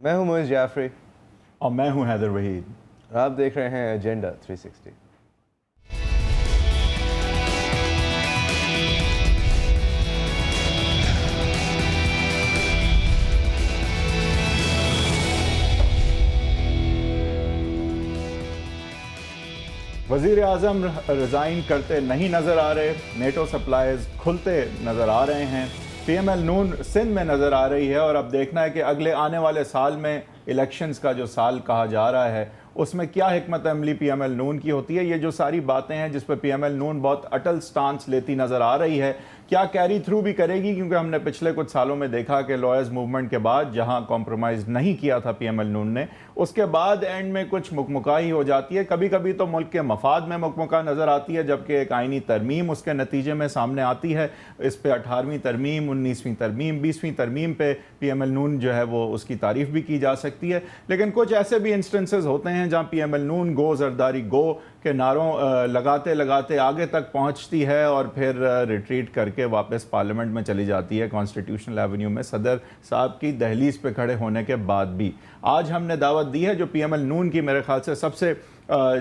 میں ہوں موئز جعفری اور میں ہوں حیدر وحید. آپ دیکھ رہے ہیں ایجنڈا 360. وزیر اعظم ریزائن کرتے نہیں نظر آ رہے. نیٹو سپلائز کھلتے نظر آ رہے ہیں. پی ایم ایل نون سندھ میں نظر آ رہی ہے. اور اب دیکھنا ہے کہ اگلے آنے والے سال میں الیکشنز کا جو سال کہا جا رہا ہے اس میں کیا حکمت عملی پی ایم ایل نون کی ہوتی ہے. یہ جو ساری باتیں ہیں جس پہ پی ایم ایل نون بہت اٹل سٹانس لیتی نظر آ رہی ہے, کیا کیری تھرو بھی کرے گی؟ کیونکہ ہم نے پچھلے کچھ سالوں میں دیکھا کہ لوئرز موومنٹ کے بعد جہاں کمپرومائز نہیں کیا تھا پی ایم ایل نون نے, اس کے بعد اینڈ میں کچھ مکمکائی ہو جاتی ہے. کبھی کبھی تو ملک کے مفاد میں مکمکا نظر آتی ہے, جبکہ ایک آئینی ترمیم اس کے نتیجے میں سامنے آتی ہے. اس پہ 18ویں ترمیم, 19ویں ترمیم, 20ویں ترمیم پہ پی ایم ایل نون جو ہے وہ اس کی تعریف بھی کی جا سکتی ہے. لیکن کچھ ایسے بھی انسٹنسز ہوتے ہیں جہاں پی ایم ایل نون گو زرداری گو کے نعروں لگاتے لگاتے آگے تک پہنچتی ہے اور پھر ریٹریٹ کر کے واپس پارلیمنٹ میں چلی جاتی ہے, کانسٹیٹیوشنل ایونیو میں صدر صاحب کی دہلیز پہ کھڑے ہونے کے بعد بھی. آج ہم نے دعوت دی ہے جو پی ایم ایل نون کی میرے خیال سے سب سے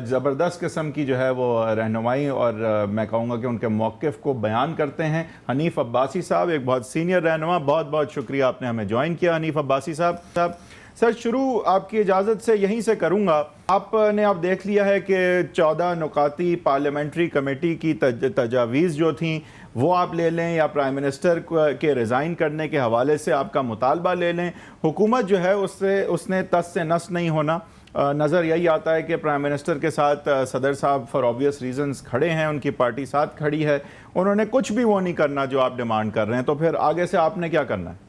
زبردست قسم کی جو ہے وہ رہنمائی اور میں کہوں گا کہ ان کے موقف کو بیان کرتے ہیں حنیف عباسی صاحب, ایک بہت سینئر رہنما. بہت بہت شکریہ آپ نے ہمیں جوائن کیا حنیف عباسی صاحب. سر شروع آپ کی اجازت سے یہیں سے کروں گا. آپ نے اب دیکھ لیا ہے کہ 14 نکاتی پارلیمنٹری کمیٹی کی تجاویز جو تھیں وہ آپ لے لیں یا پرائم منسٹر کے ریزائن کرنے کے حوالے سے آپ کا مطالبہ لے لیں, حکومت جو ہے اس نے تس سے نس نہیں ہونا. نظر یہی آتا ہے کہ پرائم منسٹر کے ساتھ صدر صاحب فار آبویس ریزنز کھڑے ہیں, ان کی پارٹی ساتھ کھڑی ہے, انہوں نے کچھ بھی وہ نہیں کرنا جو آپ ڈیمانڈ کر رہے ہیں. تو پھر آگے سے آپ نے کیا کرنا ہے؟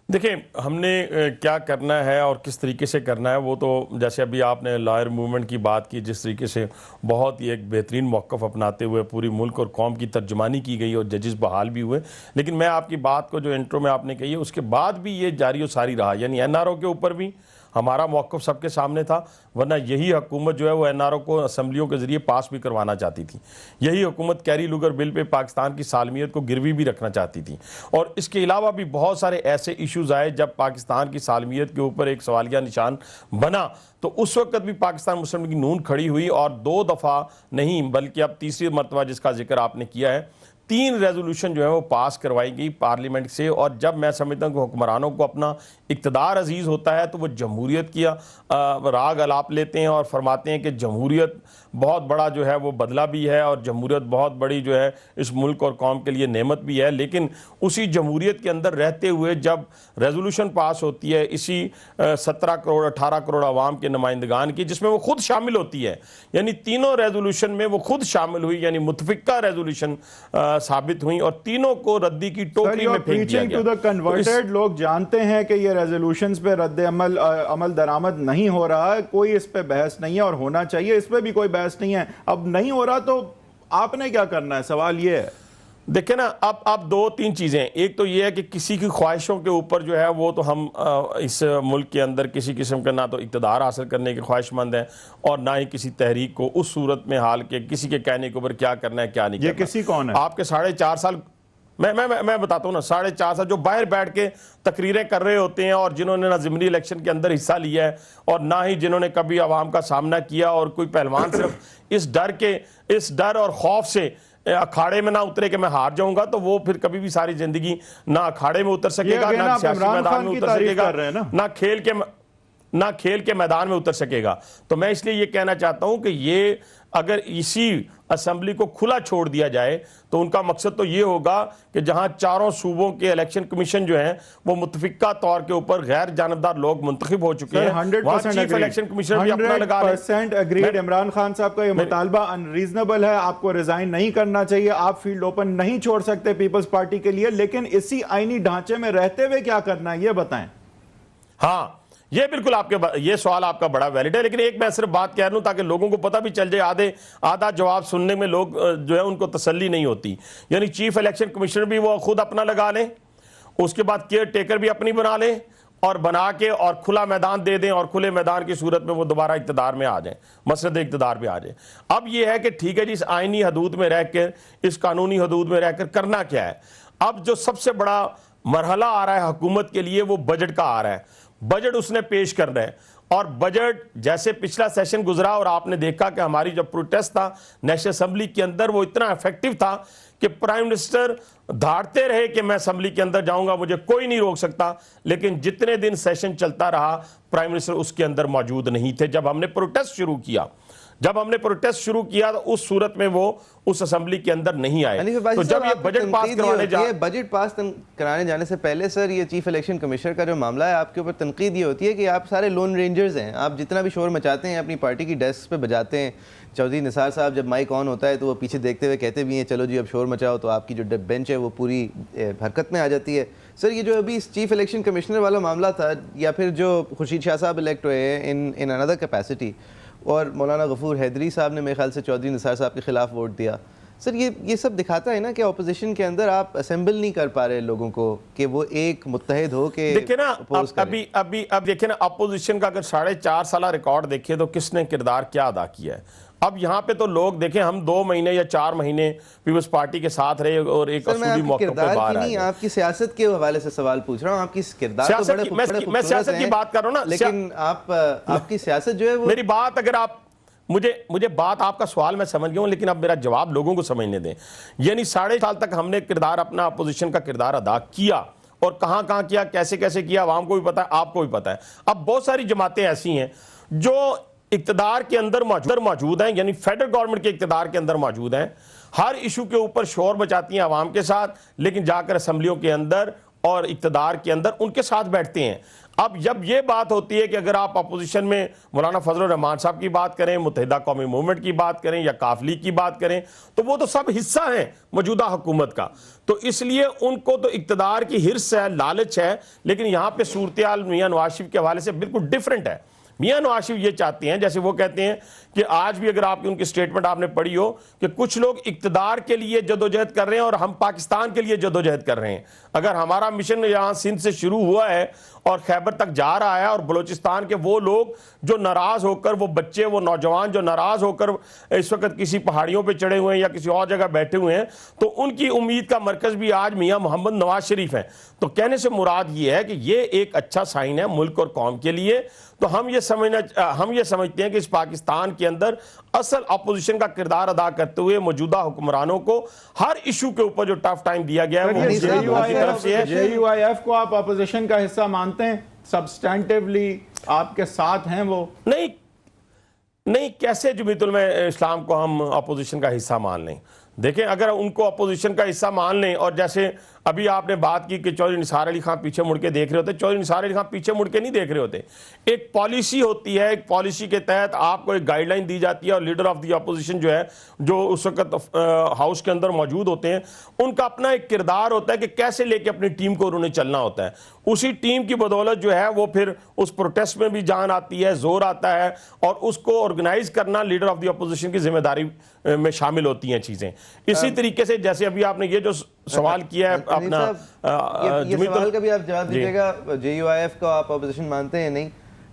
دیکھیں, ہم نے کیا کرنا ہے اور کس طریقے سے کرنا ہے وہ تو جیسے ابھی آپ نے لائر موومنٹ کی بات کی, جس طریقے سے بہت ہی ایک بہترین موقف اپناتے ہوئے پوری ملک اور قوم کی ترجمانی کی گئی اور ججز بحال بھی ہوئے. لیکن میں آپ کی بات کو جو انٹرو میں آپ نے کہی ہے اس کے بعد بھی یہ جاری و ساری رہا, یعنی این آر او کے اوپر بھی ہمارا موقف سب کے سامنے تھا, ورنہ یہی حکومت جو ہے وہ این آر او کو اسمبلیوں کے ذریعے پاس بھی کروانا چاہتی تھی. یہی حکومت کیری لوگر بل پہ پاکستان کی سالمیت کو گروی بھی رکھنا چاہتی تھی. اور اس کے علاوہ بھی بہت سارے ایسے ایشوز آئے جب پاکستان کی سالمیت کے اوپر ایک سوالیہ نشان بنا, تو اس وقت بھی پاکستان مسلم لیگ نون کھڑی ہوئی اور 2 دفعہ نہیں بلکہ اب تیسری مرتبہ جس کا ذکر آپ نے کیا ہے 3 ریزولوشن جو ہے وہ پاس کروائی گئی پارلیمنٹ سے. اور جب میں سمجھتا ہوں کہ حکمرانوں کو اپنا اقتدار عزیز ہوتا ہے تو وہ جمہوریت کی راگ الاپ لیتے ہیں اور فرماتے ہیں کہ جمہوریت بہت بڑا جو ہے وہ بدلہ بھی ہے اور جمہوریت بہت بڑی جو ہے اس ملک اور قوم کے لیے نعمت بھی ہے. لیکن اسی جمہوریت کے اندر رہتے ہوئے جب ریزولوشن پاس ہوتی ہے اسی 17 کروڑ 18 کروڑ عوام کے نمائندگان کی, جس میں وہ خود شامل ہوتی ہے, یعنی تینوں ریزولوشن میں وہ خود شامل ہوئی, یعنی متفقہ ریزولوشن ثابت ہوئیں اور تینوں کو ردی کی ٹوکری میں پھینک دیا گیا. کنورٹڈ لوگ جانتے ہیں کہ یہ ریزولوشنز پہ رد عمل درآمد نہیں ہو رہا ہے, کوئی اس پہ بحث نہیں ہے اور ہونا چاہیے, اس پہ بھی کوئی بحث نہیں ہے. اب نہیں ہو رہا تو آپ نے کیا کرنا ہے؟ سوال یہ ہے. دیکھیں نا, اب 2-3 چیزیں. ایک تو یہ ہے کہ کسی کی خواہشوں کے اوپر جو ہے وہ تو ہم اس ملک کے اندر کسی قسم کا نہ تو اقتدار حاصل کرنے کے خواہش مند ہیں اور نہ ہی کسی تحریک کو اس صورت میں حال کے کسی کے کہنے کے اوپر کیا کرنا ہے کیا نہیں کرنا. یہ کسی کون ہے؟ آپ کے 4.5 سال میں بتاتا ہوں نا, 4.5 سال جو باہر بیٹھ کے تقریریں کر رہے ہوتے ہیں اور جنہوں نے نہ ضمنی الیکشن کے اندر حصہ لیا ہے اور نہ ہی جنہوں نے کبھی عوام کا سامنا کیا, اور کوئی پہلوان صرف اس ڈر اور خوف سے اکھاڑے میں نہ اترے کہ میں ہار جاؤں گا, تو وہ پھر کبھی بھی ساری زندگی نہ اکھاڑے میں اتر سکے گا, نہ سیاسی میدان میں اتر سکے گا, نہ کھیل کے میدان میں اتر سکے گا. تو میں اس لیے یہ کہنا چاہتا ہوں کہ یہ اگر اسی اسمبلی کو کھلا چھوڑ دیا جائے تو ان کا مقصد تو یہ ہوگا کہ جہاں 4 صوبوں کے الیکشن کمیشن جو ہیں وہ متفقہ طور کے اوپر غیر جانبدار لوگ منتخب ہو چکے ہیں, وہاں چیف الیکشن کمیشن بھی اپنا لگا لیں. 100% اگریڈ. عمران خان صاحب کا یہ مطالبہ انریزنیبل ہے, آپ کو ریزائن نہیں کرنا چاہیے, آپ فیلڈ اوپن نہیں چھوڑ سکتے پیپلز پارٹی کے لیے, لیکن اسی آئینی ڈھانچے میں رہتے ہوئے کیا کرنا ہے یہ بتائیں. ہاں, یہ بالکل یہ سوال آپ کا بڑا ویلڈ ہے, لیکن ایک میں صرف بات کہہ رہا ہوں تاکہ لوگوں کو پتہ بھی چل جائے. آدھا جواب سننے میں لوگ جو ہے ان کو تسلی نہیں ہوتی. یعنی چیف الیکشن کمیشنر بھی وہ خود اپنا لگا لیں, اس کے بعد کیئر ٹیکر بھی اپنی بنا لیں اور بنا کے اور کھلا میدان دے دیں, اور کھلے میدان کی صورت میں وہ دوبارہ اقتدار میں آ جائیں, مسرد اقتدار پہ آ جائیں. اب یہ ہے کہ ٹھیک ہے جی, اس آئینی حدود میں رہ کر, اس قانونی حدود میں رہ کر کرنا کیا ہے. اب جو سب سے بڑا مرحلہ آ رہا ہے حکومت کے لیے وہ بجٹ کا آ رہا ہے، بجٹ اس نے پیش کرنا ہے، اور بجٹ جیسے پچھلا سیشن گزرا اور آپ نے دیکھا کہ ہماری جو پروٹیسٹ تھا نیشنل اسمبلی کے اندر وہ اتنا افیکٹو تھا کہ پرائم منسٹر دھاڑتے رہے کہ میں اسمبلی کے اندر جاؤں گا، مجھے کوئی نہیں روک سکتا، لیکن جتنے دن سیشن چلتا رہا پرائم منسٹر اس کے اندر موجود نہیں تھے۔ جب ہم نے پروٹیسٹ شروع کیا تو اس صورت میں وہ اس اسمبلی کے اندر نہیں آئے۔ تو جب یہ بجٹ پاس کرانے جانے سے پہلے سر، یہ چیف الیکشن کمشنر کا جو معاملہ ہے، آپ کے اوپر تنقید یہ ہوتی ہے کہ آپ سارے لون رینجرز ہیں، آپ جتنا بھی شور مچاتے ہیں اپنی پارٹی کی ڈیسک پہ بجاتے ہیں۔ چودھری نثار صاحب جب مائک آن ہوتا ہے تو وہ پیچھے دیکھتے ہوئے کہتے بھی ہیں چلو جی اب شور مچاؤ، تو آپ کی جو بینچ ہے وہ پوری حرکت میں آ جاتی ہے۔ سر یہ جو ابھی چیف الیکشن کمشنر والا معاملہ تھا، یا پھر جو خورشید شاہ صاحب الیکٹ ہوئے ہیں ان اندر کیپیسٹی، اور مولانا غفور حیدری صاحب نے میرے خیال سے چودھری نثار صاحب کے خلاف ووٹ دیا، سر یہ سب دکھاتا ہے نا کہ اپوزیشن کے اندر آپ اسمبل نہیں کر پا رہے لوگوں کو کہ وہ ایک متحد ہو کے دیکھیں نا اب دیکھیں نا اپوزیشن کا اگر 4.5 سالہ ریکارڈ دیکھیں تو کس نے کردار کیا ادا کیا ہے۔ اب یہاں پہ تو لوگ دیکھیں ہم 2 مہینے یا 4 مہینے پیپلز پارٹی کے ساتھ رہے اور ایک اصولی موقع پہ باہر آئے۔ آپ کی سیاست کے حوالے سے سوال پوچھ رہا ہوں، آپ کی کردار تو بڑے خوبصورت ہیں، میں سیاست کی بات کر رہا ہوں نا، لیکن آپ کی سیاست جو ہے وہ میری بات اگر آپ مجھے بات آپ کا سوال میں سمجھ گیا ہوں، لیکن اب میرا جواب لوگوں کو سمجھنے دیں۔ یعنی 4.5 سال تک ہم نے کردار اپنا اپوزیشن کا کردار ادا کیا، اور کہاں کیا، کیسے کیا، عوام کو بھی پتا ہے، آپ کو بھی پتا ہے۔ اب بہت ساری جماعتیں ایسی ہیں جو اقتدار کے اندر موجود ہیں، یعنی فیڈرل گورنمنٹ کے اقتدار کے اندر موجود ہیں، ہر ایشو کے اوپر شور مچاتی ہیں عوام کے ساتھ، لیکن جا کر اسمبلیوں کے اندر اور اقتدار کے اندر ان کے ساتھ بیٹھتے ہیں۔ اب جب یہ بات ہوتی ہے کہ اگر آپ اپوزیشن میں مولانا فضل الرحمان صاحب کی بات کریں، متحدہ قومی موومنٹ کی بات کریں یا کاف لیگ کی بات کریں، تو وہ تو سب حصہ ہیں موجودہ حکومت کا، تو اس لیے ان کو تو اقتدار کی حرص ہے، لالچ ہے، لیکن یہاں پہ صورتحال میاں نواز شریف کے حوالے سے بالکل ڈیفرنٹ ہے۔ میاں نواز شریف یہ چاہتے ہیں، جیسے وہ کہتے ہیں کہ آج بھی اگر آپ کی ان کی سٹیٹمنٹ آپ نے پڑھی ہو کہ کچھ لوگ اقتدار کے لیے جدوجہد کر رہے ہیں اور ہم پاکستان کے لیے جدوجہد کر رہے ہیں۔ اگر ہمارا مشن یہاں سندھ سے شروع ہوا ہے اور خیبر تک جا رہا ہے، اور بلوچستان کے وہ لوگ جو ناراض ہو کر، وہ بچے، وہ نوجوان جو ناراض ہو کر اس وقت کسی پہاڑیوں پہ چڑھے ہوئے ہیں یا کسی اور جگہ بیٹھے ہوئے ہیں، تو ان کی امید کا مرکز بھی آج میاں محمد نواز شریف ہیں۔ تو کہنے سے مراد یہ ہے کہ یہ ایک اچھا سائن ہے ملک اور قوم کے لیے۔ تو ہم یہ سمجھتے ہیں کہ اس پاکستان کے اندر اصل اپوزیشن کا کردار ادا کرتے ہوئے موجودہ حکمرانوں کو ہر ایشو کے اوپر جو ٹف ٹائم دیا گیا ہے وہ کی طرف سے ہے۔ JUIF کو آپ اپوزیشن کا حصہ مانتے ہیں؟ سبسٹینٹیولی آپ کے ساتھ ہیں وہ؟ نہیں، کیسے جمعیت علماء اسلام کو ہم اپوزیشن کا حصہ مان لیں؟ دیکھیں اگر ان کو اپوزیشن کا حصہ مان لیں، اور جیسے ابھی آپ نے بات کی کہ چودھری نثار علی خان پیچھے مڑ کے دیکھ رہے ہوتے، چودھری نثار علی خان پیچھے مڑ کے نہیں دیکھ رہے ہوتے۔ ایک پالیسی ہوتی ہے، ایک پالیسی کے تحت آپ کو ایک گائیڈ لائن دی جاتی ہے، اور لیڈر آف دی اپوزیشن جو ہے، جو اس وقت ہاؤس کے اندر موجود ہوتے ہیں، ان کا اپنا ایک کردار ہوتا ہے کہ کیسے لے کے اپنی ٹیم کو انہوں نے چلنا ہوتا ہے۔ اسی ٹیم کی بدولت جو ہے وہ پھر اس پروٹیسٹ میں بھی جان آتی ہے، زور آتا ہے، اور اس کو آرگنائز کرنا لیڈر آف دی اپوزیشن کی ذمہ داری میں شامل ہوتی ہیں چیزیں۔ اسی طریقے سے جیسے ابھی آپ نے یہ جو سوال کیا ہے اپنا یہ سوال کا بھی آپ جواب دیجیے گا، JUIF کو آپ اپوزیشن مانتے ہیں نہیں،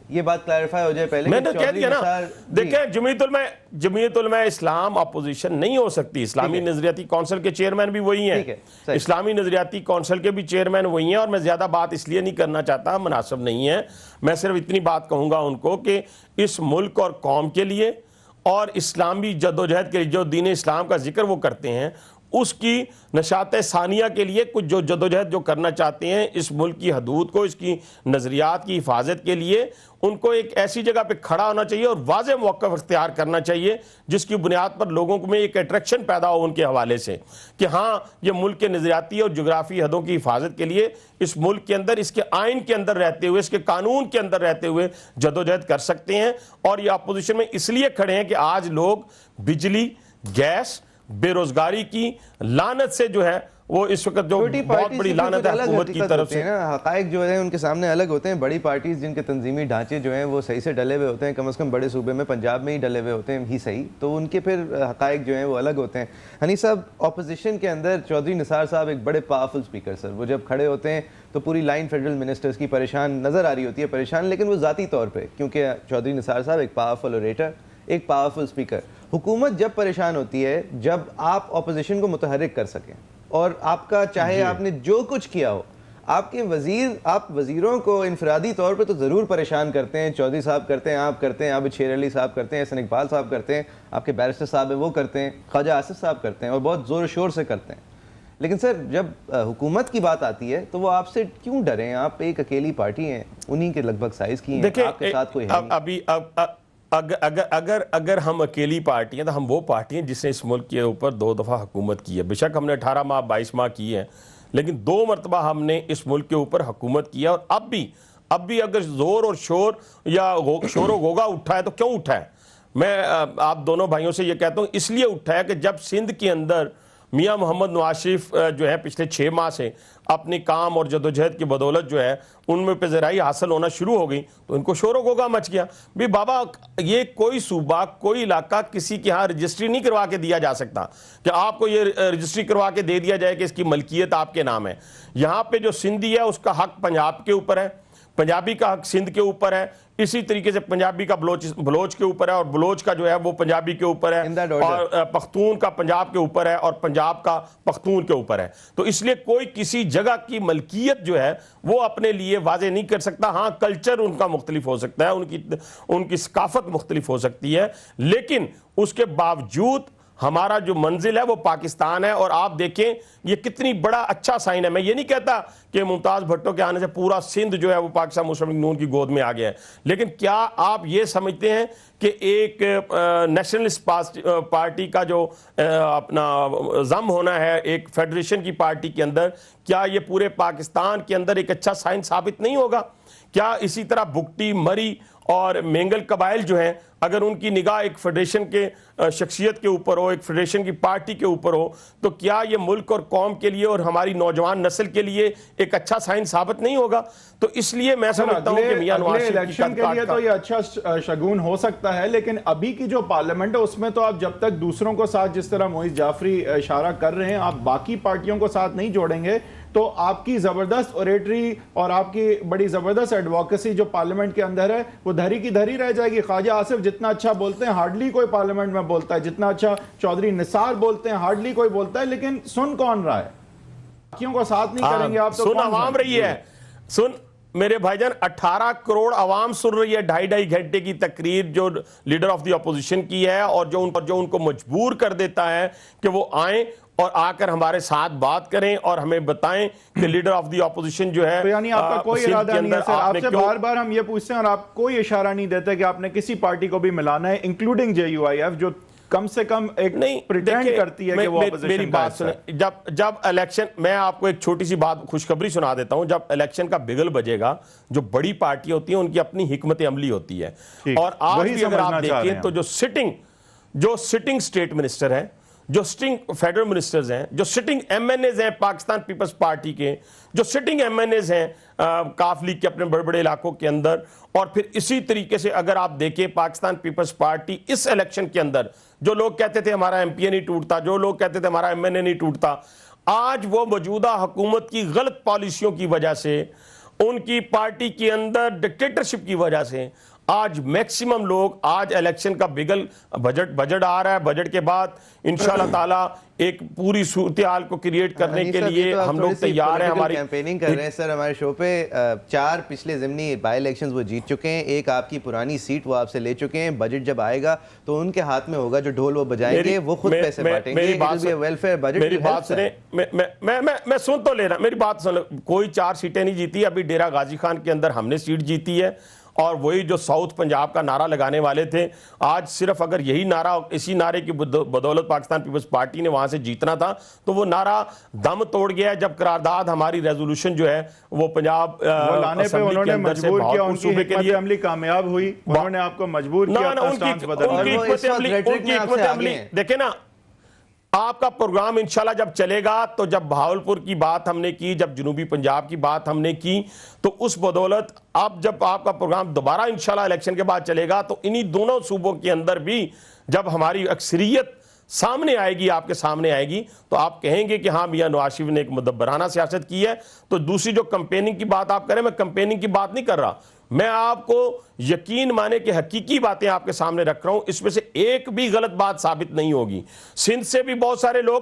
یہ بات کلیریفائی ہو جائے پہلے۔ میں نے کہہ دیا نا، دیکھیں جمعیت علماء اسلام اپوزیشن نہیں ہو سکتی۔ اسلامی نظریاتی کونسل کے چیئرمین بھی وہی ہیں، اسلامی نظریاتی کونسل کے بھی چیئرمین وہی ہیں، اور میں زیادہ بات اس لیے نہیں کرنا چاہتا، مناسب نہیں ہے۔ میں صرف اتنی بات کہوں گا ان کو کہ اس ملک اور قوم کے لیے اور اسلامی جدوجہد کے لیے جو دین اسلام کا ذکر وہ کرتے ہیں، اس کی نشاط ثانیہ کے لیے کچھ جو جدوجہد جو کرنا چاہتے ہیں اس ملک کی حدود کو، اس کی نظریات کی حفاظت کے لیے، ان کو ایک ایسی جگہ پہ کھڑا ہونا چاہیے اور واضح موقف اختیار کرنا چاہیے جس کی بنیاد پر لوگوں میں ایک اٹریکشن پیدا ہو ان کے حوالے سے کہ ہاں یہ ملک کے نظریاتی اور جغرافی حدوں کی حفاظت کے لیے اس ملک کے اندر، اس کے آئین کے اندر رہتے ہوئے، اس کے قانون کے اندر رہتے ہوئے جدوجہد کر سکتے ہیں۔ اور یہ اپوزیشن میں اس لیے کھڑے ہیں کہ آج لوگ بجلی، گیس، بے روزگاری کی لعنت سے جو ہے وہ اس وقت جو بہت بڑی لعنت ہے حکومت کی طرف سے، حقائق جو ہیں ان کے سامنے الگ ہوتے ہیں۔ بڑی پارٹیز جن کے تنظیمی ڈھانچے جو ہیں وہ صحیح سے ڈلے ہوئے ہوتے ہیں، کم از کم بڑے صوبے میں پنجاب میں ہی ڈلے ہوئے ہوتے ہیں ہی صحیح، تو ان کے پھر حقائق جو ہیں وہ الگ ہوتے ہیں۔ حنیف صاحب، اپوزیشن کے اندر چودھری نثار صاحب ایک بڑے پاورفل اسپیکر، سر وہ جب کھڑے ہوتے ہیں تو پوری لائن فیڈرل منسٹرز کی پریشان نظر آ رہی ہوتی ہے، پریشان لیکن وہ ذاتی طور پہ، کیونکہ چودھری نثار صاحب ایک پاورفل اوریٹر، ایک پاورفل اسپیکر۔ حکومت جب پریشان ہوتی ہے جب آپ اپوزیشن کو متحرک کر سکیں، اور آپ کا چاہے آپ نے جو کچھ کیا ہو، آپ کے آپ وزیروں کو انفرادی طور پہ تو ضرور پریشان کرتے ہیں. چودھری صاحب کرتے ہیں, آپ کرتے ہیں, عابد شیر علی صاحب کرتے ہیں, احسن اقبال صاحب کرتے ہیں, آپ کے بیرسٹر صاحب ہیں وہ کرتے ہیں, خواجہ آصف صاحب کرتے ہیں, اور بہت زور و شور سے کرتے ہیں. لیکن سر جب حکومت کی بات آتی ہے تو وہ آپ سے کیوں ڈریں؟ آپ ایک اکیلی پارٹی ہیں, انہی کے لگ بھگ سائز کی ہیں, آپ کے ساتھ کوئی ہے نہیں. ابھی اگر ہم اکیلی پارٹی ہیں تو ہم وہ پارٹی ہیں جس نے اس ملک کے اوپر 2 دفعہ حکومت کی ہے. بے شک ہم نے 18 ماہ 22 ماہ کی ہے, لیکن 2 مرتبہ ہم نے اس ملک کے اوپر حکومت کیا. اور اب بھی اگر زور اور شور یا شور و غوغا اٹھا ہے تو کیوں اٹھا ہے؟ میں آپ دونوں بھائیوں سے یہ کہتا ہوں اس لیے اٹھا ہے کہ جب سندھ کے اندر میاں محمد نواز شریف جو ہے پچھلے 6 ماہ سے اپنی کام اور جدوجہد کی بدولت جو ہے ان میں پذیرائی حاصل ہونا شروع ہو گئی تو ان کو شور و غوغا مچ گیا. بھی بابا یہ کوئی صوبہ کوئی علاقہ کسی کے ہاں رجسٹری نہیں کروا کے دیا جا سکتا کہ آپ کو یہ رجسٹری کروا کے دے دیا جائے کہ اس کی ملکیت آپ کے نام ہے. یہاں پہ جو سندھی ہے اس کا حق پنجاب کے اوپر ہے, پنجابی کا حق سندھ کے اوپر ہے, اسی طریقے سے پنجابی کا بلوچ کے اوپر ہے, اور بلوچ کا جو ہے وہ پنجابی کے اوپر ہے, اور پختون کا پنجاب کے اوپر ہے, اور پنجاب کا پختون کے اوپر ہے. تو اس لیے کوئی کسی جگہ کی ملکیت جو ہے وہ اپنے لیے واضح نہیں کر سکتا. ہاں کلچر ان کا مختلف ہو سکتا ہے, ان کی ثقافت مختلف ہو سکتی ہے, لیکن اس کے باوجود ہمارا جو منزل ہے وہ پاکستان ہے. اور آپ دیکھیں یہ کتنی بڑا اچھا سائن ہے. میں یہ نہیں کہتا کہ ممتاز بھٹو کے آنے سے پورا سندھ جو ہے وہ پاکستان مسلم لیگ نون کی گود میں آ گیا ہے, لیکن کیا آپ یہ سمجھتے ہیں کہ ایک نیشنلسٹ پارٹی کا جو اپنا ضم ہونا ہے ایک فیڈریشن کی پارٹی کے اندر, کیا یہ پورے پاکستان کے اندر ایک اچھا سائن ثابت نہیں ہوگا؟ کیا اسی طرح بگٹی, مری اور مینگل قبائل جو ہیں اگر ان کی نگاہ ایک فیڈریشن کے شخصیت کے اوپر ہو, ایک فیڈریشن کی پارٹی کے اوپر ہو, تو کیا یہ ملک اور قوم کے لیے اور ہماری نوجوان نسل کے لیے ایک اچھا سائن ثابت نہیں ہوگا؟ تو اس لیے میں سمجھتا ہوں کہ میاں نواز شریف الیکشن کے لیے تو یہ اچھا شگون ہو سکتا ہے, لیکن ابھی کی جو پارلیمنٹ ہے اس میں تو آپ جب تک دوسروں کو ساتھ, جس طرح معیز جعفری اشارہ کر رہے ہیں, آپ باقی پارٹیوں کو ساتھ نہیں جوڑیں گے تو آپ کی زبردست اوریٹری اور آپ کی بڑی زبردست ایڈوکیسی جو پارلیمنٹ کے اندر ہے وہ دھری کی دھری رہ جائے گی. خواجہ آصف جتنا اچھا بولتے ہیں ہارڈلی کوئی پارلیمنٹ میں بولتا ہے, جتنا اچھا چودھری نثار بولتے ہیں ہارڈلی کوئی بولتا ہے, لیکن سن کون رہا ہے؟ باقیوں کو ساتھ نہیں کریں گے آپ تو سن عوام رہی ہے. سن میرے بھائی جان 18 کروڑ عوام سن رہی ہے 2.5 گھنٹے کی تقریر جو لیڈر آف دی اپوزیشن کی ہے, اور جو ان کو مجبور کر دیتا ہے کہ وہ آئیں اور آ کر ہمارے ساتھ بات کریں اور ہمیں بتائیں کہ لیڈر آف دی اپوزیشن جو ہے. تو یعنی آپ کا کوئی ارادہ نہیں ہے سر, آپ سے بار بار ہم یہ پوچھتے ہیں اور آپ کوئی اشارہ نہیں دیتے کہ آپ نے کسی پارٹی کو بھی ملانا ہے, انکلوڈنگ JUIF جو کم سے کم ایک پریٹینڈ کرتی ہے کہ وہ اپوزیشن. میری بات سنیں, جب الیکشن, میں آپ کو ایک چھوٹی سی بات خوشخبری سنا دیتا ہوں, جب الیکشن کا بگل بجے گا جو بڑی پارٹی ہوتی ہیں ان کی اپنی حکمت عملی ہوتی ہے, اور آج بھی اگر آپ دیکھیں تو جو سٹنگ اسٹیٹ منسٹر ہیں, جو سٹنگ فیڈرل منسٹرز ہیں, جو سٹنگ MNAs ہیں پاکستان پیپلز پارٹی کے, جو سٹنگ MNAs ہیں کاف لیگ کے اپنے بڑے بڑے علاقوں کے اندر, اور پھر اسی طریقے سے اگر آپ دیکھیں پاکستان پیپلز پارٹی اس الیکشن کے اندر جو لوگ کہتے تھے ہمارا MP نہیں ٹوٹتا, جو لوگ کہتے تھے ہمارا MNA نہیں ٹوٹتا, آج وہ موجودہ حکومت کی غلط پالیسیوں کی وجہ سے, ان کی پارٹی کے اندر ڈکٹیٹرشپ کی وجہ سے آج میکسیمم لوگ, آج الیکشن کا بگل بجٹ آ رہا ہے, بجٹ کے بعد انشاءاللہ تعالیٰ ایک پوری صورتحال کو کریٹ کرنے کے لیے ہم لوگ تیار ہیں. ہماری کیمپیننگ کر رہے ہیں سر ہمارے شو پہ, 4 پچھلے ضمنی بائی الیکشنز وہ جیت چکے ہیں, ایک آپ کی پرانی سیٹ وہ آپ سے لے چکے ہیں, بجٹ جب آئے گا تو ان کے ہاتھ میں ہوگا جو ڈھول وہ بجائیں گے, وہ خود پیسے بانٹیں گے, ویلفیئر بجٹ. میری بات سنیں, میں سن تو لینا, میری بات سن, کوئی 4 سیٹیں نہیں جیتی, ابھی ڈیرہ غازی خان کے اندر ہم نے سیٹ جیتی ہے, اور وہی جو ساؤتھ پنجاب کا نعرہ لگانے والے تھے, آج صرف اگر یہی نعرہ, اسی نعرے کی بدولت پاکستان پیپلز پارٹی نے وہاں سے جیتنا تھا, تو وہ نعرہ دم توڑ گیا جب قرارداد ہماری ریزولوشن جو ہے وہ پنجاب لانے پہ انہوں نے مجبور کیا, ان کی حکمت عملی کامیاب ہوئی, انہوں نے آپ کو مجبور کیا اپنا سٹانس بدلنے. ان کی حکمت عملی دیکھیں نا, آپ کا پروگرام انشاءاللہ جب چلے گا, تو جب بہاولپور کی بات ہم نے کی, جب جنوبی پنجاب کی بات ہم نے کی, تو اس بدولت اب جب آپ کا پروگرام دوبارہ انشاءاللہ الیکشن کے بعد چلے گا, تو انہی دونوں صوبوں کے اندر بھی جب ہماری اکثریت سامنے آئے گی, آپ کے سامنے آئے گی, تو آپ کہیں گے کہ ہاں میاں نواز شریف نے ایک مدبرانہ سیاست کی ہے. تو دوسری جو کمپیننگ کی بات آپ کریں, میں کمپیننگ کی بات نہیں کر رہا, میں آپ کو یقین مانے کہ حقیقی باتیں آپ کے سامنے رکھ رہا ہوں, اس میں سے ایک بھی غلط بات ثابت نہیں ہوگی. سندھ سے بھی بہت سارے لوگ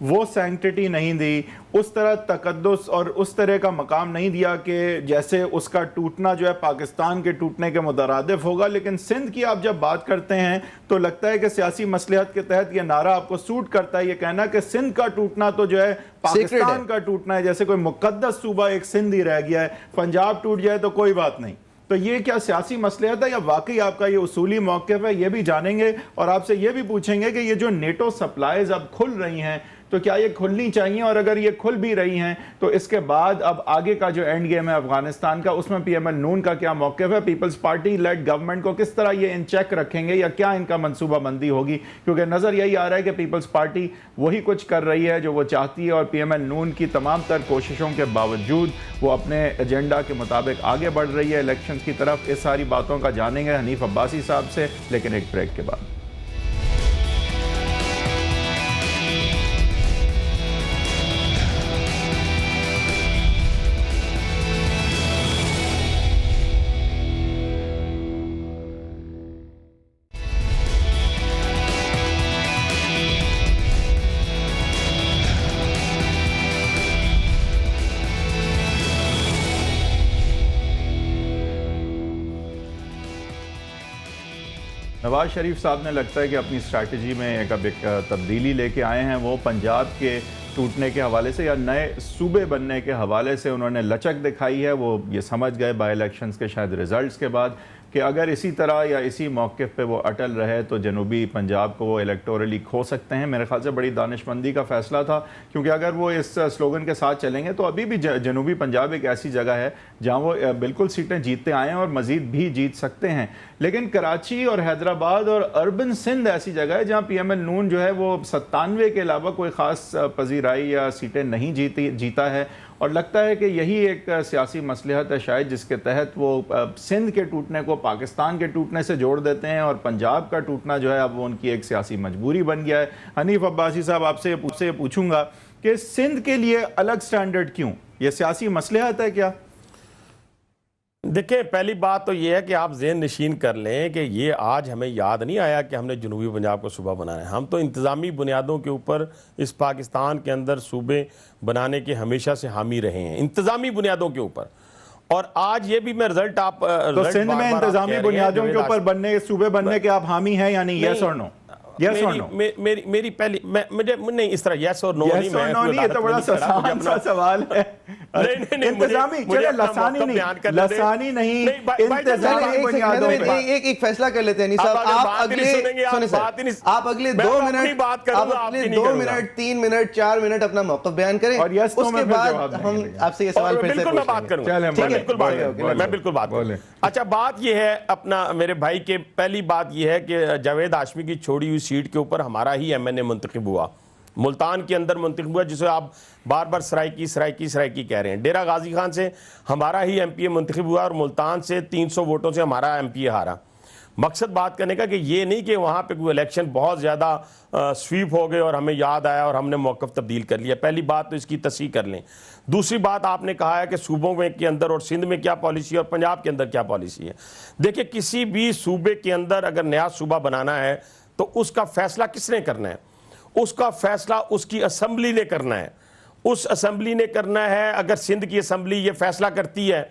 وہ سینکٹیٹی نہیں دی, اس طرح تقدس اور اس طرح کا مقام نہیں دیا کہ جیسے اس کا ٹوٹنا جو ہے پاکستان کے ٹوٹنے کے مترادف ہوگا. لیکن سندھ کی آپ جب بات کرتے ہیں تو لگتا ہے کہ سیاسی مصلحت کے تحت یہ نعرہ آپ کو سوٹ کرتا ہے, یہ کہنا کہ سندھ کا ٹوٹنا تو جو ہے پاکستان کا ٹوٹنا ہے, جیسے کوئی مقدس صوبہ ایک سندھ ہی رہ گیا ہے, پنجاب ٹوٹ جائے تو کوئی بات نہیں. تو یہ کیا سیاسی مصلحت ہے یا واقعی آپ کا یہ اصولی موقف ہے, یہ بھی جانیں گے. اور آپ سے یہ بھی پوچھیں گے کہ یہ جو نیٹو سپلائیز اب کھل رہی ہیں تو کیا یہ کھلنی چاہیے, اور اگر یہ کھل بھی رہی ہیں تو اس کے بعد اب آگے کا جو اینڈ گیم ہے افغانستان کا, اس میں پی ایم ایل نون کا کیا موقف ہے, پیپلز پارٹی لیڈ گورنمنٹ کو کس طرح یہ ان چیک رکھیں گے یا کیا ان کا منصوبہ بندی ہوگی, کیونکہ نظر یہی آ رہا ہے کہ پیپلز پارٹی وہی کچھ کر رہی ہے جو وہ چاہتی ہے, اور پی ایم ایل نون کی تمام تر کوششوں کے باوجود وہ اپنے ایجنڈا کے مطابق آگے بڑھ رہی ہے الیکشنز کی طرف. اس ساری باتوں کا جانیں گے حنیف عباسی صاحب سے, لیکن ایک بریک کے بعد. نواز شریف صاحب نے لگتا ہے کہ اپنی اسٹریٹجی میں ایک تبدیلی لے کے آئے ہیں. وہ پنجاب کے ٹوٹنے کے حوالے سے یا نئے صوبے بننے کے حوالے سے انہوں نے لچک دکھائی ہے. وہ یہ سمجھ گئے بائی الیکشنز کے شاید ریزلٹس کے بعد کہ اگر اسی طرح یا اسی موقف پہ وہ اٹل رہے تو جنوبی پنجاب کو وہ الیکٹورلی کھو سکتے ہیں. میرے خیال سے بڑی دانشمندی کا فیصلہ تھا, کیونکہ اگر وہ اس سلوگن کے ساتھ چلیں گے تو ابھی بھی جنوبی پنجاب ایک ایسی جگہ ہے جہاں وہ بالکل سیٹیں جیتتے آئے ہیں اور مزید بھی جیت سکتے ہیں. لیکن کراچی اور حیدرآباد اور اربن سندھ ایسی جگہ ہے جہاں پی ایم ایل نون جو ہے وہ 97 کے علاوہ کوئی خاص پذیرائی یا سیٹیں نہیں جیتا ہے, اور لگتا ہے کہ یہی ایک سیاسی مصلحت ہے شاید جس کے تحت وہ سندھ کے ٹوٹنے کو پاکستان کے ٹوٹنے سے جوڑ دیتے ہیں, اور پنجاب کا ٹوٹنا جو ہے اب وہ ان کی ایک سیاسی مجبوری بن گیا ہے. حنیف عباسی صاحب, آپ سے یہ پوچھوں گا کہ سندھ کے لیے الگ سٹینڈرڈ کیوں, یہ سیاسی مصلحت ہے کیا؟ دیکھیں, پہلی بات تو یہ ہے کہ آپ ذہن نشین کر لیں کہ یہ آج ہمیں یاد نہیں آیا کہ ہم نے جنوبی پنجاب کو صوبہ بنانا ہے. ہم تو انتظامی بنیادوں کے اوپر اس پاکستان کے اندر صوبے بنانے کے ہمیشہ سے حامی رہے ہیں, انتظامی بنیادوں کے اوپر. اور آج یہ بھی میں رزلٹ آپ تو سندھ میں انتظامی بنیادوں کے اوپر بننے صوبے بننے کے آپ حامی ہیں یعنی یس اور نو؟ یس اور نو؟ میری پہلی مجھے نہیں اس طرح یس اور نو نہیں, میں یہ تو بڑا آسان سا سوال ہے. انتظامی چلے لسانی نہیں انتظامی بنیادوں پہ ایک فیصلہ کر لیتے ہیں صاحب. آپ اگلے 2 منٹ 3 منٹ 4 منٹ اپنا موقف بیان کریں, اور اس کے بعد ہم آپ سے یہ سوال پھر سے بالکل میں بات کروں گا. میں بالکل بات کروں. اچھا, بات یہ ہے اپنا میرے بھائی کے, پہلی بات یہ ہے کہ جاوید ہاشمی کی چھوڑی ہوئی سیٹ کے اوپر ہمارا ہی ایم این اے منتخب ہوا, ملتان کے اندر منتخب ہوا, جسے آپ بار بار سرائکی کہہ رہے ہیں. ڈیرہ غازی خان سے ہمارا ہی ایم پی اے منتخب ہوا, اور ملتان سے 300 ووٹوں سے ہمارا ایم پی اے ہارا. مقصد بات کرنے کا کہ یہ نہیں کہ وہاں پہ کوئی الیکشن بہت زیادہ سویپ ہو گئے اور ہمیں یاد آیا اور ہم نے موقف تبدیل کر لیا. پہلی بات تو اس کی تصحیح کر لیں. دوسری بات, آپ نے کہا ہے کہ صوبوں میں کے اندر اور سندھ میں کیا پالیسی ہے اور پنجاب کے اندر کیا پالیسی ہے. دیکھیں, کسی بھی صوبے کے اندر اگر نیا صوبہ بنانا ہے تو اس کا فیصلہ کس نے کرنا ہے؟ اس کا فیصلہ اس کی اسمبلی نے کرنا ہے. اس اسمبلی نے کرنا ہے. اگر سندھ کی اسمبلی یہ فیصلہ کرتی ہے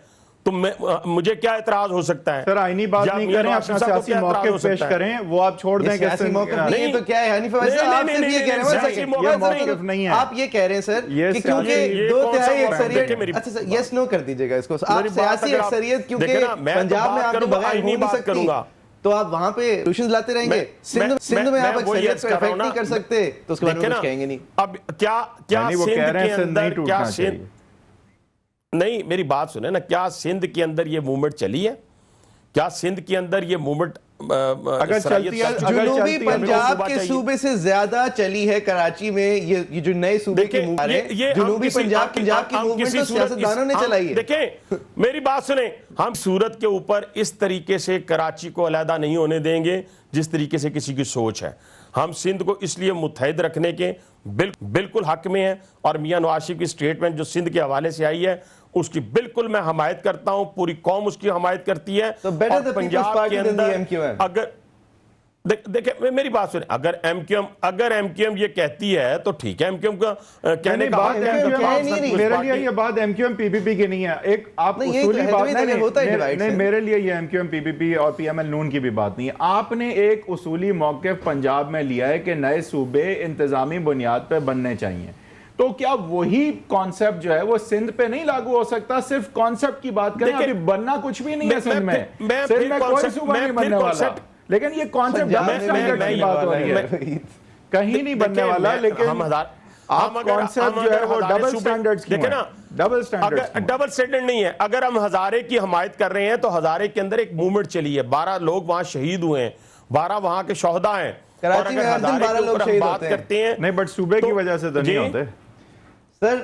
تو مجھے کیا اعتراض ہو سکتا ہے؟ سر آئینی بات نہیں کریں, اپنا سیاسی موقف پیش کریں, وہ آپ چھوڑ دیں کہ سیاسی موقف نہیں تو کیا ہے حنیف ویسے آپ صرف یہ کہہ رہے ہیں, یہ موقف نہیں ہے. آپ یہ کہہ رہے ہیں سر کہ کیونکہ 2/3 اکثریت, اچھا سر یس نو کر دیجئے گا اس کو, آپ سیاسی اکثریت کیونکہ پنجاب میں آپ کے بغیر ہو نہیں سکتی تو آپ وہاں پہ ریزولوشنز لاتے رہیں گے. سندھ میں آپ اکثریت کو افیکٹ نہیں کر سکتے تو اس کے بارے میں کچھ کہیں گے نہیں. اب کیا سندھ کے اندر کیا سندھ نہیں, میری بات سنیں نا, کیا سندھ کے اندر یہ موومنٹ چلی ہے؟ کیا سندھ کے اندر یہ موومنٹ جنوبی پنجاب کے صوبے سے زیادہ چلی ہے کراچی میں؟ یہ جو نئے صوبے کی موومنٹ ہے جنوبی پنجاب کی موومنٹ تو سیاستدانوں نے چلائی ہے. دیکھیں میری بات سنیں, ہم صورت کے اوپر اس طریقے سے کراچی کو علیحدہ نہیں ہونے دیں گے جس طریقے سے کسی کی سوچ ہے. ہم سندھ کو اس لیے متحد رکھنے کے بالکل حق میں ہیں, اور میاں نواز شریف کی سٹیٹمنٹ جو سندھ کے حوالے سے آئی ہے اس کی بالکل میں حمایت کرتا ہوں, پوری قوم اس کی حمایت کرتی ہے. تو better the Peoples Party then the M Q M. اگر دیکھیں میری بات سنیں, اگر ایم کیو ایم یہ کہتی ہے تو ٹھیک ہے, ایم کیو ایم کا کہنے کا حق ہے. میرے لیے یہ بات ایم کیو ایم پی پی پی کی نہیں ہے, ایک آپ اصولی بات نہیں, میرے لیے یہ ایم کیو ایم پی پی پی اور پی ایم ایل نون کی بھی بات نہیں ہے. آپ نے ایک اصولی موقف پنجاب میں لیا ہے کہ نئے صوبے انتظامی بنیاد پہ بننے چاہیے, تو کیا وہی کانسیپٹ جو ہے وہ سندھ پہ نہیں لاگو ہو سکتا؟ صرف کانسیپٹ کی بات کریں, ابھی بننا کچھ بھی نہیں ہے سندھ میں, سندھ میں کوئی صوبہ نہیں بننے والا, لیکن یہ کانسیپٹ ڈبل سٹینڈرڈ کی بات ہو رہی ہے, کہیں نہیں بننے والا. لیکن آپ کانسیپٹ جو ہے وہ ڈبل سٹینڈرڈ کی ہے, ڈبل سٹینڈرڈ نہیں ہے. اگر ہم ہزارے کی حمایت کر رہے ہیں تو ہزارے کے اندر ایک موومنٹ چلی ہے, 12 لوگ وہاں شہید ہوئے ہیں, 12 وہاں کے شہداء ہیں, کراچی میں ہر دن 12 لوگ شہید ہوتے ہیں. نہیں بٹ صوبے کی وجہ سے تو نہیں ہوتے سر,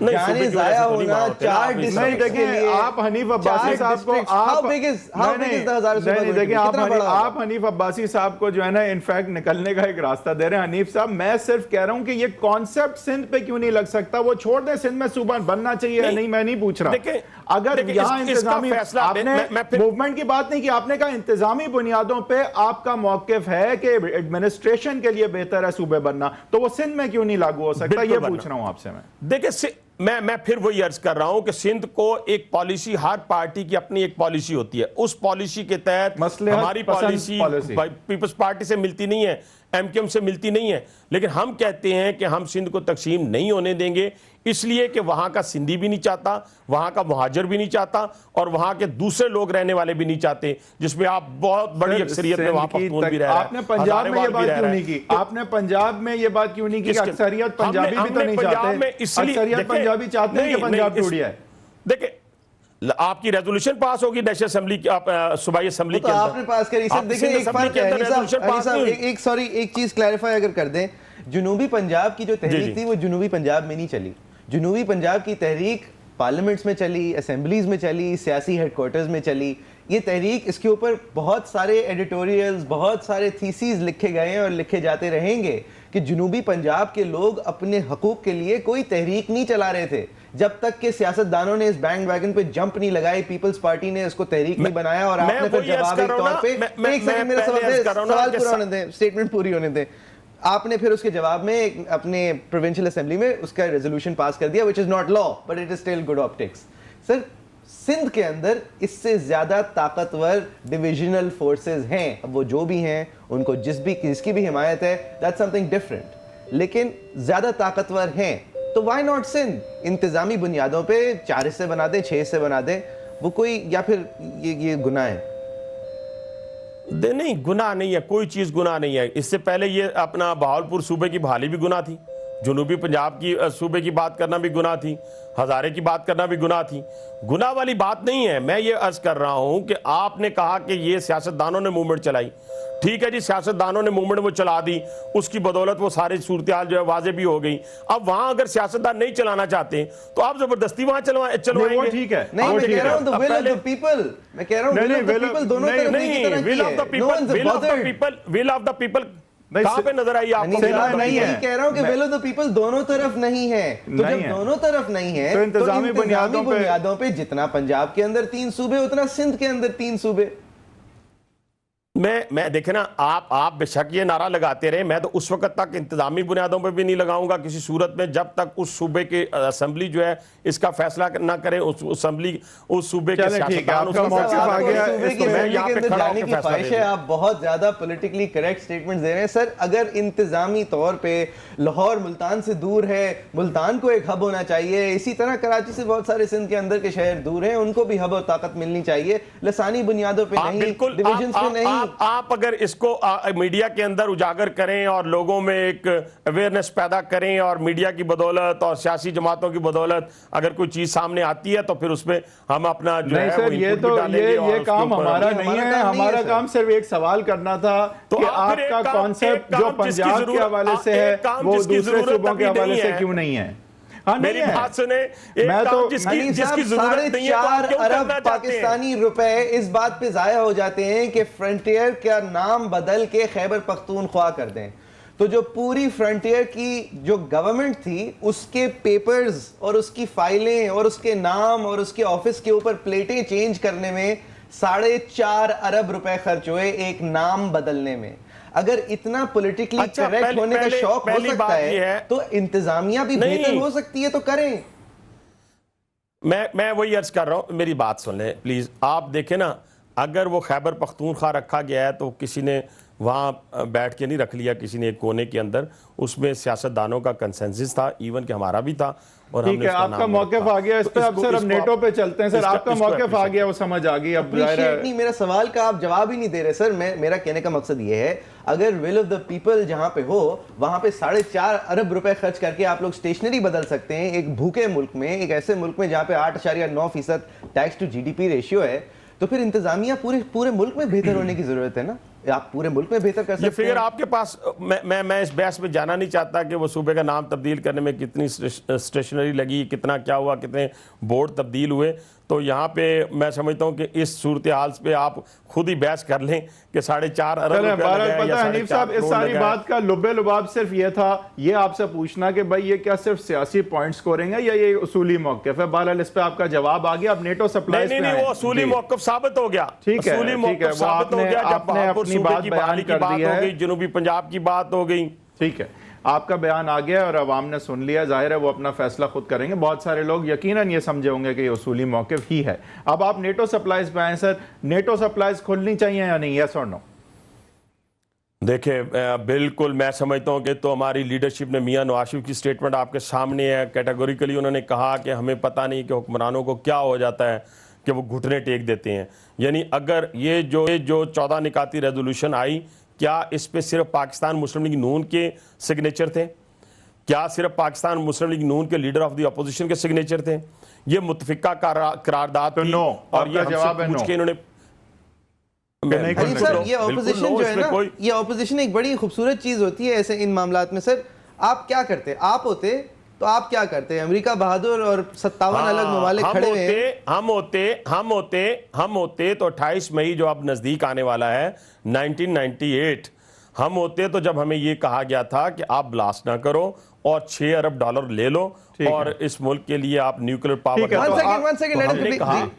جانے ضائع ہونا 4 ڈسٹرکٹ کے لیے. آپ حنیف عباسی صاحب کو آپ حنیف عباسی صاحب کو جو ہے نا انفیکٹ نکلنے کا ایک راستہ دے رہے ہیں. حنیف صاحب میں صرف کہہ رہا ہوں کہ یہ کانسیپٹ سندھ پہ کیوں نہیں لگ سکتا, وہ چھوڑ دیں سندھ میں صوبہ بننا چاہیے نہیں, میں نہیں پوچھ رہا. اگر یہاں انتظامی, آپ نے موومنٹ کی بات نہیں کی, آپ نے کہا انتظامی بنیادوں پہ آپ کا موقف ہے کہ ایڈمنسٹریشن کے لیے بہتر ہے صوبے بننا, تو وہ سندھ میں کیوں نہیں لاگو ہو سکتا, یہ پوچھ رہا ہوں آپ سے. دیکھیں میں پھر وہی عرض کر رہا ہوں کہ سندھ کو ایک پالیسی, ہر پارٹی کی اپنی ایک پالیسی ہوتی ہے, اس پالیسی کے تحت ہماری پالیسی پیپلز پارٹی سے ملتی نہیں ہے, ایم کیو ایم سے ملتی نہیں ہے, لیکن ہم کہتے ہیں کہ ہم سندھ کو تقسیم نہیں ہونے دیں گے, اس لیے کہ وہاں کا سندھی بھی نہیں چاہتا, وہاں کا مہاجر بھی نہیں چاہتا, اور وہاں کے دوسرے لوگ رہنے والے بھی نہیں چاہتے, جس میں آپ بہت بڑی اکثریت میں وہاں پختون بھی رہ رہا ہے. آپ نے پنجاب میں یہ بات کیوں نہیں کی, آپ نے پنجاب میں یہ بات کیوں نہیں کی کہ اکثریت پنجابی بھی تو نہیں چاہتے, اکثریت پنجابی چاہتے ہیں کہ پنجاب ٹوٹ جائے. دیکھیں آپ کی ریزولوشن پاس ہوگی نیشنل اسمبلی کی, صوبائی اسمبلی کے اندر آپ نے پاس کری. سر دیکھیں ایک چیز کلیریفائی اگر کر دیں, جنوبی پنجاب کی جو تحریک تھی وہ جنوبی پنجاب میں نہیں چلی. جنوبی پنجاب کی تحریک پارلیمنٹس میں چلی, اسمبلیز میں چلی, سیاسی ہیڈ کوارٹرز میں چلی. یہ تحریک, اس کے اوپر بہت سارے ایڈیٹوریلز, بہت سارے تھیسیز لکھے گئے ہیں اور لکھے جاتے رہیں گے کہ جنوبی پنجاب کے لوگ اپنے حقوق کے لیے کوئی تحریک نہیں چلا رہے تھے جب تک کہ سیاستدانوں نے اس بینڈ ویگن پہ جمپ نہیں لگائی, پیپلز پارٹی نے اس کو تحریک نہیں بنایا. اور آپ نے پھر جوابی طور پہ, ایک سیکنڈ میرا سوال پورا ہونے دیں, اسٹیٹمنٹ پوری ہونے دیں. آپ نے پھر اس کے جواب میں اپنے پروونشل اسمبلی میں اس کا ریزولوشن پاس کر دیا, which is not law but it is still good optics. سر سندھ کے اندر اس سے زیادہ طاقتور ڈویژنل فورسز ہیں, اب وہ جو بھی ہیں ان کو جس کی بھی حمایت ہے that's something different, لیکن زیادہ طاقتور ہیں, تو why not سندھ؟ انتظامی بنیادوں پہ 4 حصے بنا دیں, 6 حصے بنا دیں, وہ کوئی, یا پھر یہ گناہ ہے؟ نہیں, گناہ نہیں ہے, کوئی چیز گناہ نہیں ہے. اس سے پہلے یہ اپنا بہاولپور صوبے کی بحالی بھی گناہ تھی, جنوبی پنجاب کی صوبے کی بات کرنا بھی گناہ تھی, ہزارے کی بات کرنا بھی گناہ تھی. گناہ والی بات نہیں ہے. میں یہ عرض کر رہا ہوں کہ آپ نے کہا کہ یہ سیاستدانوں نے موومنٹ چلائی, ٹھیک ہے جی, سیاستدانوں نے موومنٹ وہ چلا دی, اس کی بدولت وہ ساری صورتحال جو ہے واضح بھی ہو گئی. اب وہاں اگر سیاستدان نہیں چلانا چاہتے تو آپ زبردستی وہاں چلوائیں گے. ٹھیک ہے, نہیں, میں کہہ رہا ہوں the will of the people, میں کہہ رہا ہوں will of the people دونوں طرف نہیں, will of the people کہاں پہ نظر آئی آپ کو؟ نہیں کہہ رہا ہوں کہ will of the people دونوں طرف نہیں ہے, تو جب دونوں طرف نہیں ہے تو انتظامی بنیادوں پہ جتنا پنجاب کے اندر 3 صوبے اتنا سندھ کے اندر 3 صوبے. میں دیکھیں نا, آپ بے شک یہ نعرہ لگاتے رہے, میں تو اس وقت تک انتظامی بنیادوں پہ بھی نہیں لگاؤں گا کسی صورت میں جب تک اس صوبے کے اسمبلی جو ہے اس کا فیصلہ نہ کرے, اسمبلی اس صوبے کے سیاستدان اس کا جانے کی خواہش ہے. آپ بہت زیادہ پولیٹیکلی کریکٹ سٹیٹمنٹس دے رہے ہیں. سر اگر انتظامی طور پہ لاہور ملتان سے دور ہے, ملتان کو ایک ہب ہونا چاہیے, اسی طرح کراچی سے بہت سارے سندھ کے اندر کے شہر دور ہیں, ان کو بھی ہب و طاقت ملنی چاہیے, لسانی بنیادوں پہ نہیں, ڈویژنز پہ نہیں. آپ اگر اس کو میڈیا کے اندر اجاگر کریں اور لوگوں میں ایک اویئرنیس پیدا کریں, اور میڈیا کی بدولت اور سیاسی جماعتوں کی بدولت اگر کوئی چیز سامنے آتی ہے تو پھر اس میں ہم اپنا جو ہے وہ انپٹ بھی ڈالیں گے. یہ کام ہمارا نہیں ہے, ہمارا کام صرف ایک سوال کرنا تھا کہ آپ کا کانسیپٹ جو پنجاب کے حوالے سے ہے وہ دوسرے صوبوں کے حوالے سے کیوں نہیں ہے؟ میری بات سنیں, ایک کام جس کی ضرورت نہیں ہے 4.5 ارب پاکستانی روپے اس بات پہ ضائع ہو جاتے ہیں کہ فرنٹیئر کا نام بدل کے خیبر پختونخوا کر دیں, تو جو پوری فرنٹیئر کی جو گورنمنٹ تھی اس کے پیپرز اور اس کی فائلیں اور اس کے نام اور اس کے آفس کے اوپر پلیٹیں چینج کرنے میں 4.5 ارب روپے خرچ ہوئے ایک نام بدلنے میں. اگر اتنا پولیٹیکلی اچھا، کریکٹ ہونے کا شوق ہو پہلی سکتا بات یہ ہے ہے تو انتظامیہ بھی نہیں، بہتر ہو سکتی ہے تو کریں. میں وہی عرض کر رہا ہوں، میری بات سن لیں پلیز. آپ دیکھیں نا، اگر وہ خیبر پختونخوا رکھا گیا ہے تو کسی نے وہاں بیٹھ کے نہیں رکھ لیا کسی نے ایک کونے کے اندر، اس میں سیاستدانوں کا کنسنسس تھا، ایون کہ ہمارا بھی تھا. اور ٹھیک ہے، آپ کا موقف آ گیا اس پہ. اب سر اب نیٹو پہ چلتے ہیں. سر آپ کا موقف آ گیا، وہ سمجھ آ گئی. اب نہیں، میرا سوال کا آپ جواب ہی نہیں دے رہے سر. میرا کہنے کا مقصد یہ ہے اگر ول آف دا پیپل جہاں پہ ہو وہاں پہ 4.5 ارب روپے خرچ کر کے آپ لوگ اسٹیشنری بدل سکتے ہیں ایک بھوکے ملک میں، ایک ایسے ملک میں جہاں پہ 8.9% tax to G D P ratio ہے، تو پھر انتظامیہ پورے ملک میں بہتر ہونے کی ضرورت ہے نا. آپ پورے ملک میں بہتر کر سکتے ہیں. یہ فگر آپ کے پاس، میں اس بحث میں جانا نہیں چاہتا کہ وہ صوبے کا نام تبدیل کرنے میں کتنی اسٹیشنری لگی، کتنا کیا ہوا، کتنے بورڈ تبدیل ہوئے. تو یہاں پہ میں سمجھتا ہوں کہ اس صورتحال پہ آپ خود ہی بحث کر لیں کہ 4.5 ارب روپے لگے یا 4.5 حنیف صاحب اس ساری بات کا لبے لباب صرف یہ تھا، یہ آپ سے پوچھنا کہ بھائی یہ کیا صرف سیاسی پوائنٹ سکورنگ ہے یا یہ اصولی موقف ہے. بہرحال اس پہ آپ کا جواب آ گیا. اب نیٹو سپلائز پہ نہیں، وہ اصولی موقف ثابت ہو گیا. ٹھیک ہے، اصولی موقف ثابت ہو گیا جب بہاپور صوبے کی بحالی کی بات ہو گئی، جنوبی پنجاب کی بات ہو گئی. ٹھیک ہے، آپ کا بیان آ گیا اور عوام نے سن لیا. ظاہر ہے وہ اپنا فیصلہ خود کریں گے. بہت سارے لوگ یقیناً یہ سمجھے ہوں گے کہ یہ اصولی موقف ہی ہے. اب آپ نیٹو سپلائز پہ آئیں. سر نیٹو سپلائز کھلنی چاہیے یا نہیں، یس اور نو؟ دیکھیں بالکل میں سمجھتا ہوں کہ تو ہماری لیڈرشپ نے، میاں نواز شریف کی سٹیٹمنٹ آپ کے سامنے ہے، کیٹیگوریکلی انہوں نے کہا کہ ہمیں پتہ نہیں کہ حکمرانوں کو کیا ہو جاتا ہے کہ وہ گھٹنے ٹیک دیتے ہیں. یعنی اگر یہ جو 14 نکاتی ریزولوشن آئی، کیا اس پہ صرف پاکستان مسلم لیگ نون کے سگنیچر تھے؟ کیا صرف پاکستان مسلم لیگ نون کے لیڈر آف دی اپوزیشن کے سگنیچر تھے؟ یہ متفقہ قرارداد تھی اور یہ ہم سے پوچھ کے انہوں نے سر یہ اپوزیشن جو ہے نا، یہ اپوزیشن ایک بڑی خوبصورت چیز ہوتی ہے ایسے ان معاملات میں. سر آپ کیا کرتے؟ آپ ہوتے تو آپ کیا کرتے؟ امریکہ بہادر اور 57 الگ ممالک کھڑے ہوئے ہیں. ہم ہوتے تو 28 مئی جو اب نزدیک آنے والا ہے 1998، ہم ہوتے تو جب ہمیں یہ کہا گیا تھا کہ آپ بلاسٹ نہ کرو اور $6 ارب لے لو اور اس ملک کے لیے آپ نیوکلیر پاور.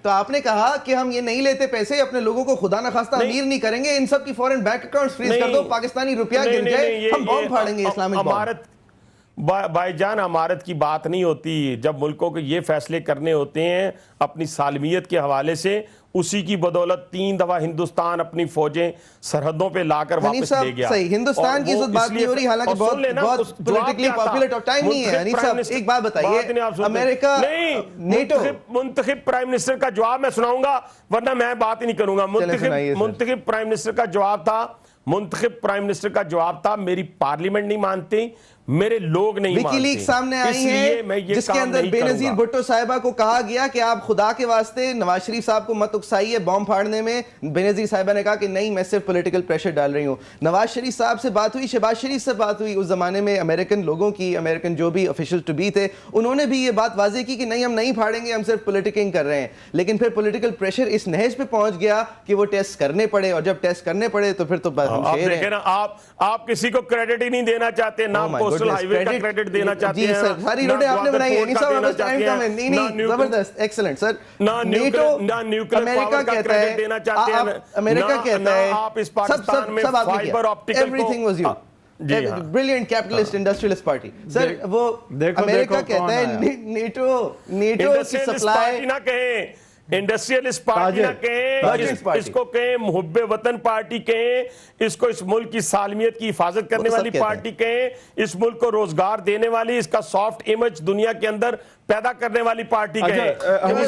تو آپ نے کہا کہ ہم یہ نہیں لیتے پیسے، اپنے لوگوں کو خدا نخواستہ امیر نہیں کریں گے، ان سب کی فورن بینک اکاؤنٹس فریز کر دو، پاکستانی روپیہ گر جائے ہم بم پھاڑیں گے، اسلامک بم. بھائی جان، امارت کی بات نہیں ہوتی. جب ملکوں کو یہ فیصلے کرنے ہوتے ہیں اپنی سالمیت کے حوالے سے، اسی کی بدولت 3 دفعہ ہندوستان اپنی فوجیں سرحدوں پہ لا کر واپس لے گیا. صحیح، ہندوستان کی بات نہیں ہو رہی، حالانکہ بہت پولیٹیکلی پاپولر ٹائم نہیں ہے. حنیف صاحب ایک بات بتائیے، امریکہ نیٹو منتخب پرائم منسٹر کا جواب میں سناؤں گا ورنہ میں بات ہی نہیں کروں گا. منتخب پرائم منسٹر کا جواب تھا میری پارلیمنٹ نہیں مانتی، میرے لوگ نہیں مانتے. وکی لیک سامنے آئی ہے جس کے اندر بے نظیر بھٹو صاحبہ کو کہا گیا کہ آپ خدا کے واسطے نواز شریف صاحب کو مت اکسائیے بم پھاڑنے میں. بے نظیر صاحبہ نے کہا کہ نہیں، میں صرف پولیٹیکل پریشر ڈال رہی ہوں. نواز شریف صاحب سے بات ہوئی، شہباز شریف سے بات ہوئی، اس زمانے میں امریکن لوگوں کی، امریکن جو بھی آفیشل ٹو بی تھے، انہوں نے بھی یہ بات واضح کی کہ نہیں ہم نہیں پھاڑیں گے، ہم صرف پولیٹیکنگ کر رہے ہیں. لیکن پھر پولیٹیکل پریشر اس نہج پہ پہنچ گیا کہ وہ ٹیسٹ کرنے پڑے، اور جب ٹیسٹ کرنے پڑے تو پھر تو ہم شیر ہیں. آپ کسی کو کریڈٹ ہی نہیں دینا چاہتے، نہ کوسٹل ہائی وے کا کریڈٹ دینا چاہتے ہیں. جی سر، ساری روڈیں آپ نے بنائی ہیں. نہیں زبردست، ایکسلنٹ سر. نیٹو امریکہ کہتا ہے، امریکہ کہتا ہے سب آپ نے کیا، everything was you, brilliant capitalist industrialist party. Sir وہ امریکہ کہتا ہے نیٹو کی سپلائی نہ کہیں، انڈسٹریلسٹ پارٹی نہ کہیں، اس کو کہیں محب وطن پارٹی کہیں، اس کو اس ملک کی سالمیت کی حفاظت کرنے والی پارٹی کہیں، اس ملک کو روزگار دینے والی، اس کا سافٹ امیج دنیا کے اندر پیدا کرنے والی پارٹی کہیں.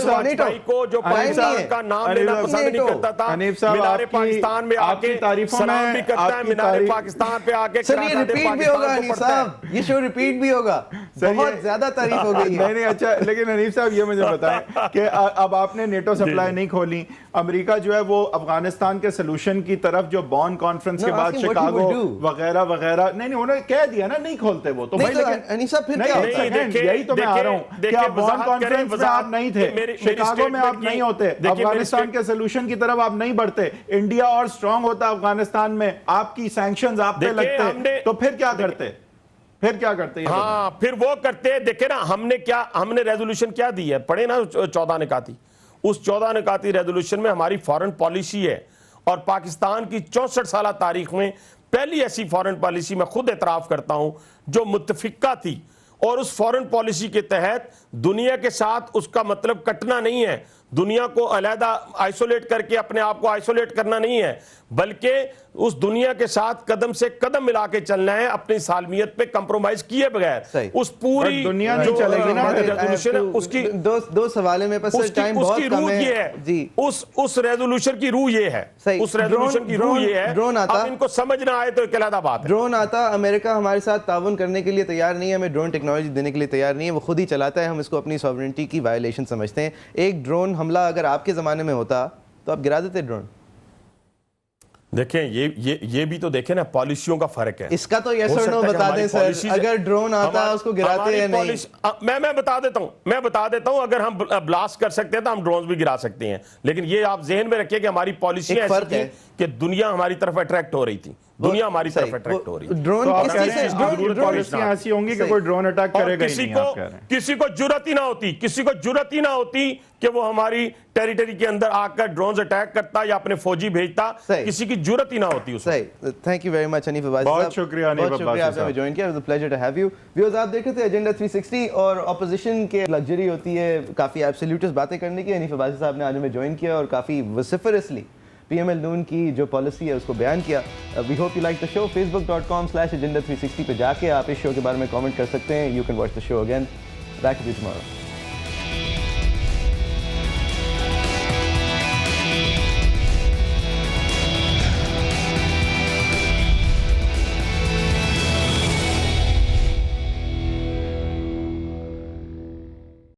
واجپئی کو جو پاکستان کا نام لینا پسند نہیں کرتا تھا، مینار پاکستان میں آ کے سلام بھی کرتا ہے، مینار پاکستان پہ آ کے سر یہ ریپیٹ بھی ہوگا. حنیف صاحب یہ شو ریپیٹ بھی ہوگا، بہت زیادہ تعریف ہو گئی ہے. نہیں اچھا، لیکن حنیف صاحب یہ مجھے بتائیں کہ اب آپ نے نیٹو سپلائی نہیں کھولی، امریکہ جو ہے وہ افغانستان کے سلوشن کی طرف جو بون کانفرنس کے بعد شکاگو وغیرہ وغیرہ، نہیں انہوں نے کہہ دیا نا نہیں کھولتے وہ تو. حنیف صاحب پھر کیا ہوتا ہے؟ یہی تو میں آ رہا ہوں کہ آپ بون کانفرنس میں آپ نہیں تھے، شکاگو میں آپ نہیں ہوتے، افغانستان کے سلوشن کی طرف آپ نہیں بڑھتے، انڈیا اور سٹرونگ ہوتا افغانستان میں، آپ کی سینکشنز آپ پہ لگتے، تو پھر کیا کرتے؟ ہاں پھر وہ کرتے. دیکھیں نا ہم نے ریزولوشن کیا دی ہے، پڑھے نا 14 نکاتی. اس 14 نکاتی ریزولوشن میں ہماری فارن پالیسی ہے، اور پاکستان کی 64 سالہ تاریخ میں پہلی ایسی فورن پالیسی میں خود اعتراف کرتا ہوں جو متفقہ تھی، اور اس فورن پالیسی کے تحت دنیا کے ساتھ اس کا مطلب کٹنا نہیں ہے، دنیا کو علیحدہ آئسولیٹ کر کے اپنے آپ کو آئسولیٹ کرنا نہیں ہے، بلکہ اس دنیا کے ساتھ قدم سے قدم ملا کے چلنا ہے، اپنی سالمیت پہ کمپرومائز کیے بغیر۔ صحیح۔ اس پوری دنیا نہیں چلے گی نا، ریزولوشن ہے اس کی دو سوالے میں پس ٹائم اس بہت کی کم روح یہ ہے ہے، جی۔ اس ریزولوشن کی روح یہ ہے، صحیح۔ اس ریزولوشن کی روح یہ ہے، ڈرون آتا، اب ان کو سمجھ نہ آئے تو ایک علیحدہ بات ہے۔ ڈرون آتا، امریکہ ہمارے ساتھ تعاون کرنے کے لیے تیار نہیں ہے، ہمیں ڈرون ٹیکنالوجی دینے کے لیے تیار نہیں ہے، وہ خود ہی چلاتا ہے، ہم اس کو اپنی سوورنٹی کی وائلیشن سمجھتے ہیں۔ ایک ڈرون حملہ اگر آپ کے زمانے میں ہوتا تو آپ گرا دیتے ڈرون؟ دیکھیں یہ بھی تو دیکھیں نا، پالیسیوں کا فرق ہے۔ اس کا تو یس اور نو بتا دیں سر، اگر ڈرون آتا اس کو گراتے یا نہیں؟ میں بتا دیتا ہوں اگر ہم بلاسٹ کر سکتے ہیں تو ہم ڈرونز بھی گرا سکتے ہیں، لیکن یہ آپ ذہن میں رکھیں کہ ہماری پالیسیاں ایسی تھیں کہ دنیا ہماری طرف اٹریکٹ ہو رہی تھی، دنیا ہماری طرف اٹریکٹ ہو رہی تھی۔ ڈرون تو آپ کس کہہ چیز رہے سے؟ ہیں ضرور پالیسیاں ایسی ہوں گی کہ کوئی ڈرون اٹیک کرے گا ہی نہیں، آپ کہہ رہے ہیں۔ کسی کو جرأت ہی نہ ہوتی کہ وہ ہماری ٹیریٹری کے اندر آ کر ڈرونز اٹیک کرتا یا اپنے فوجی بھیجتا، کسی کی جرأت ہی نہ ہوتی اس صحیح۔ Thank you very much Hanif Abbasi صاحب، بہت شکریہ حنیف عباسی آپ نے صاحب، ہمیں جوائن کیا، it was a pleasure to have you. Viewers آپ دیکھ رہے تھے ایجنڈا 360، اور اپوزیشن کے لگژری ہوتی ہے کافی ایبسلیوٹس باتیں کرنے کی۔ حنیف عباسی صاحب نے آج ہمیں جوائن کیا اور کافی وسیفرسلی پی ایم ایل نون کی جو پالیسی ہے اس کو بیان کیا۔ We hope you like the show. facebook.com/agenda360 پہ جا کے آپ اس شو کے بارے میں کامنٹ کر سکتے ہیں۔ You can watch the show again. Back to you tomorrow.